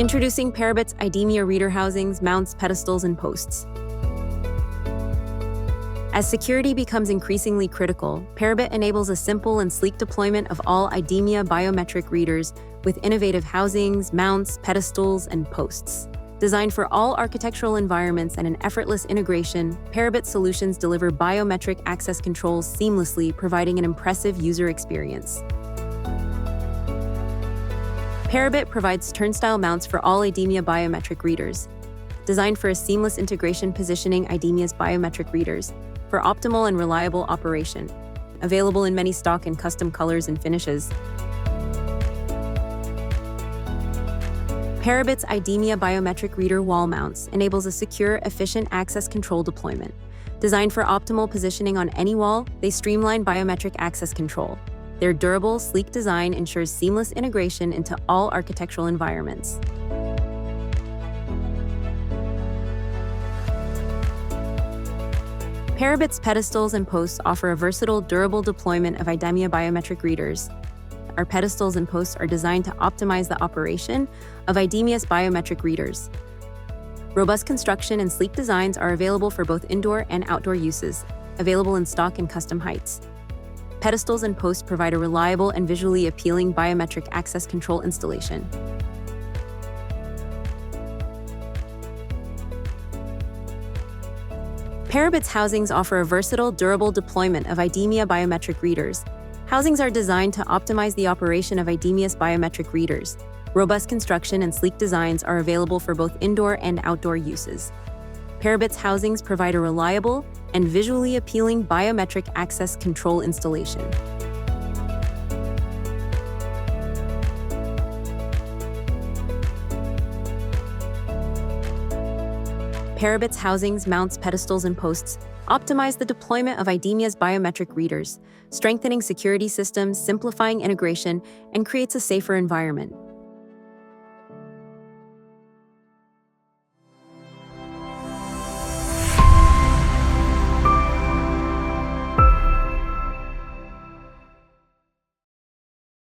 Introducing Parabit's IDEMIA reader housings, mounts, pedestals, and posts. As security becomes increasingly critical, Parabit enables a simple and sleek deployment of all IDEMIA biometric readers with innovative housings, mounts, pedestals, and posts. Designed for all architectural environments and an effortless integration, Parabit solutions deliver biometric access controls seamlessly, providing an impressive user experience. Parabit provides turnstile mounts for all IDEMIA biometric readers. Designed for a seamless integration, positioning IDEMIA's biometric readers for optimal and reliable operation. Available in many stock and custom colors and finishes. Parabit's IDEMIA biometric reader wall mounts enables a secure, efficient access control deployment. Designed for optimal positioning on any wall, they streamline biometric access control. Their durable, sleek design ensures seamless integration into all architectural environments. Parabit's pedestals and posts offer a versatile, durable deployment of IDEMIA biometric readers. Our pedestals and posts are designed to optimize the operation of IDEMIA's biometric readers. Robust construction and sleek designs are available for both indoor and outdoor uses, available in stock and custom heights. Pedestals and posts provide a reliable and visually appealing biometric access control installation. Parabit's housings offer a versatile, durable deployment of IDEMIA biometric readers. Housings are designed to optimize the operation of IDEMIA's biometric readers. Robust construction and sleek designs are available for both indoor and outdoor uses. Parabit's housings provide a reliable and visually appealing biometric access control installation. Parabit's housings, mounts, pedestals, and posts optimize the deployment of IDEMIA's biometric readers, strengthening security systems, simplifying integration, and creates a safer environment.